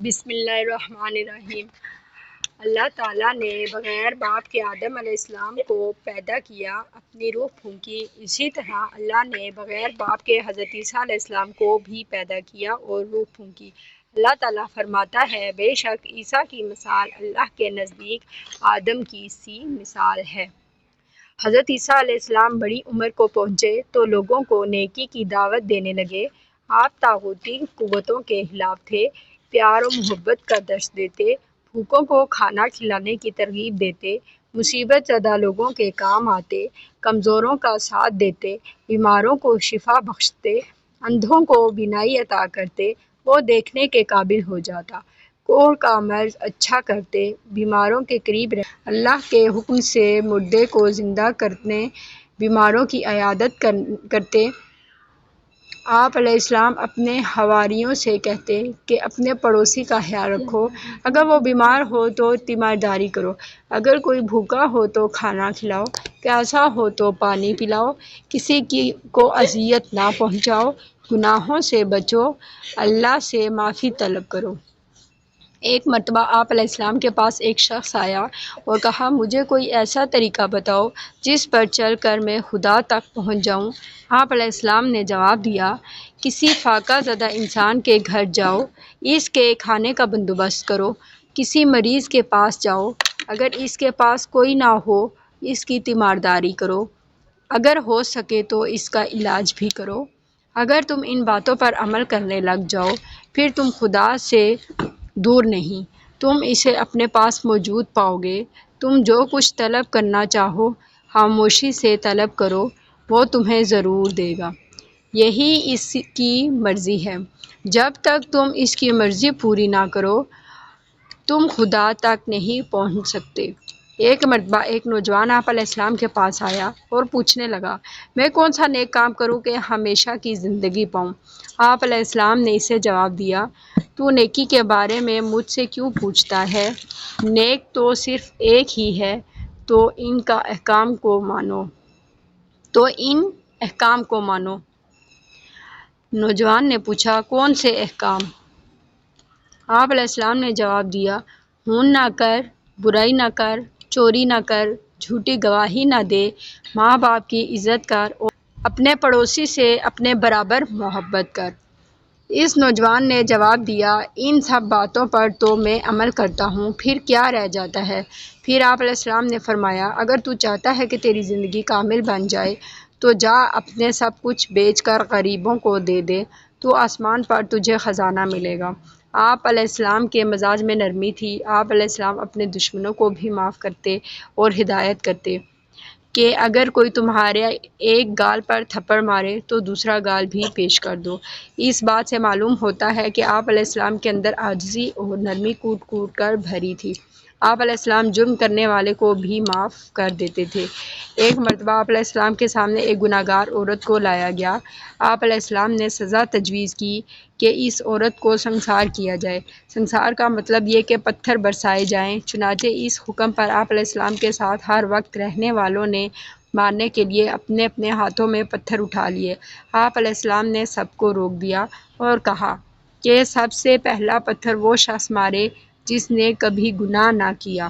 بسم اللہ الرحمن الرحیم۔ اللہ تعالیٰ نے بغیر باپ کے آدم علیہ السلام کو پیدا کیا، اپنی روح پھونکی۔ اسی طرح اللہ نے بغیر باپ کے حضرت عیسیٰ علیہ السلام کو بھی پیدا کیا اور روح پھونکی۔ اللہ تعالیٰ فرماتا ہے، بے شک عیسیٰ کی مثال اللہ کے نزدیک آدم کی سی مثال ہے۔ حضرت عیسیٰ علیہ السلام بڑی عمر کو پہنچے تو لوگوں کو نیکی کی دعوت دینے لگے۔ آپ طاغوتی قوتوں کے خلاف تھے، پیار و محبت کا درس دیتے، بھوکوں کو کھانا کھلانے کی ترغیب دیتے، مصیبت زدہ لوگوں کے کام آتے، کمزوروں کا ساتھ دیتے، بیماروں کو شفا بخشتے، اندھوں کو بینائی عطا کرتے، وہ دیکھنے کے قابل ہو جاتا، کوڑ کا مرض اچھا کرتے، بیماروں کے قریب رہتے، اللہ کے حکم سے مردے کو زندہ کرنے، بیماروں کی عیادت کرتے۔ آپ علیہ السلام اپنے حواریوں سے کہتے کہ اپنے پڑوسی کا خیال رکھو، اگر وہ بیمار ہو تو تیمارداری کرو، اگر کوئی بھوکا ہو تو کھانا کھلاؤ، پیاسا ہو تو پانی پلاؤ، کسی کو اذیت نہ پہنچاؤ، گناہوں سے بچو، اللہ سے معافی طلب کرو۔ ایک مرتبہ آپ علیہ السلام کے پاس ایک شخص آیا اور کہا، مجھے کوئی ایسا طریقہ بتاؤ جس پر چل کر میں خدا تک پہنچ جاؤں۔ آپ علیہ السلام نے جواب دیا، کسی فاقہ زدہ انسان کے گھر جاؤ، اس کے کھانے کا بندوبست کرو، کسی مریض کے پاس جاؤ، اگر اس کے پاس کوئی نہ ہو اس کی تیمارداری کرو، اگر ہو سکے تو اس کا علاج بھی کرو۔ اگر تم ان باتوں پر عمل کرنے لگ جاؤ پھر تم خدا سے دور نہیں، تم اسے اپنے پاس موجود پاؤ گے۔ تم جو کچھ طلب کرنا چاہو خاموشی سے طلب کرو، وہ تمہیں ضرور دے گا، یہی اس کی مرضی ہے۔ جب تک تم اس کی مرضی پوری نہ کرو تم خدا تک نہیں پہنچ سکتے۔ ایک مرتبہ ایک نوجوان آپ علیہ السلام کے پاس آیا اور پوچھنے لگا، میں کون سا نیک کام کروں کہ ہمیشہ کی زندگی پاؤں؟ آپ علیہ السلام نے اسے جواب دیا، تو نیکی کے بارے میں مجھ سے کیوں پوچھتا ہے؟ نیک تو صرف ایک ہی ہے، تو ان احکام کو مانو۔ نوجوان نے پوچھا، کون سے احکام؟ آپ علیہ السلام نے جواب دیا، خون نہ کر، برائی نہ کر، چوری نہ کر، جھوٹی گواہی نہ دے، ماں باپ کی عزت کر اور اپنے پڑوسی سے اپنے برابر محبت کر۔ اس نوجوان نے جواب دیا، ان سب باتوں پر تو میں عمل کرتا ہوں، پھر کیا رہ جاتا ہے؟ پھر آپ علیہ السلام نے فرمایا، اگر تو چاہتا ہے کہ تیری زندگی کامل بن جائے تو جا اپنے سب کچھ بیچ کر غریبوں کو دے دے، تو آسمان پر تجھے خزانہ ملے گا۔ آپ علیہ السلام کے مزاج میں نرمی تھی۔ آپ علیہ السلام اپنے دشمنوں کو بھی معاف کرتے اور ہدایت کرتے کہ اگر کوئی تمہارے ایک گال پر تھپڑ مارے تو دوسرا گال بھی پیش کر دو۔ اس بات سے معلوم ہوتا ہے کہ آپ علیہ السلام کے اندر عاجزی اور نرمی کوٹ کوٹ کر بھری تھی۔ آپ علیہ السلام جرم کرنے والے کو بھی معاف کر دیتے تھے۔ ایک مرتبہ آپ علیہ السلام کے سامنے ایک گناہ گار عورت کو لایا گیا۔ آپ علیہ السلام نے سزا تجویز کی کہ اس عورت کو سنسار کیا جائے۔ سنسار کا مطلب یہ کہ پتھر برسائے جائیں۔ چنانچہ اس حکم پر آپ علیہ السلام کے ساتھ ہر وقت رہنے والوں نے مارنے کے لیے اپنے اپنے ہاتھوں میں پتھر اٹھا لیے۔ آپ علیہ السلام نے سب کو روک دیا اور کہا کہ سب سے پہلا پتھر وہ شخص مارے جس نے کبھی گناہ نہ کیا۔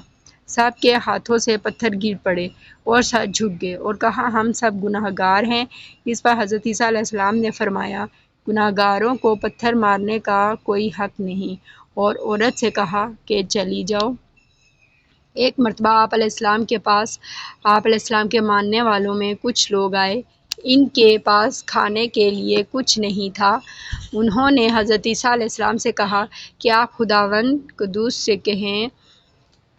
سب کے ہاتھوں سے پتھر گر پڑے اور سر جھک گئے اور کہا، ہم سب گناہ گار ہیں۔ اس پر حضرت عیسیٰ علیہ السلام نے فرمایا، گناہ گاروں کو پتھر مارنے کا کوئی حق نہیں، اور عورت سے کہا کہ چلی جاؤ۔ ایک مرتبہ آپ علیہ السلام کے پاس آپ علیہ السلام کے ماننے والوں میں کچھ لوگ آئے۔ ان کے پاس کھانے کے لیے کچھ نہیں تھا۔ انہوں نے حضرت عیسیٰ علیہ السلام سے کہا کہ آپ خداوند قدوس سے کہیں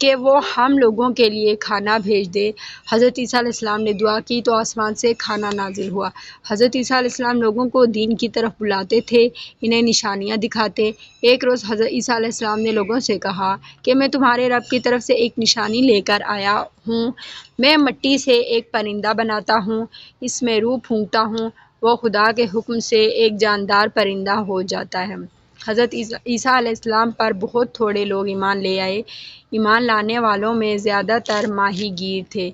کہ وہ ہم لوگوں کے لیے کھانا بھیج دے۔ حضرت عیسیٰ علیہ السلام نے دعا کی تو آسمان سے کھانا نازل ہوا۔ حضرت عیسیٰ علیہ السلام لوگوں کو دین کی طرف بلاتے تھے، انہیں نشانیاں دکھاتے۔ ایک روز حضرت عیسیٰ علیہ السلام نے لوگوں سے کہا کہ میں تمہارے رب کی طرف سے ایک نشانی لے کر آیا ہوں۔ میں مٹی سے ایک پرندہ بناتا ہوں، اس میں روح پھونکتا ہوں، وہ خدا کے حکم سے ایک جاندار پرندہ ہو جاتا ہے۔ حضرت عیسیٰ علیہ السلام پر بہت تھوڑے لوگ ایمان لے آئے۔ ایمان لانے والوں میں زیادہ تر ماہی گیر تھے۔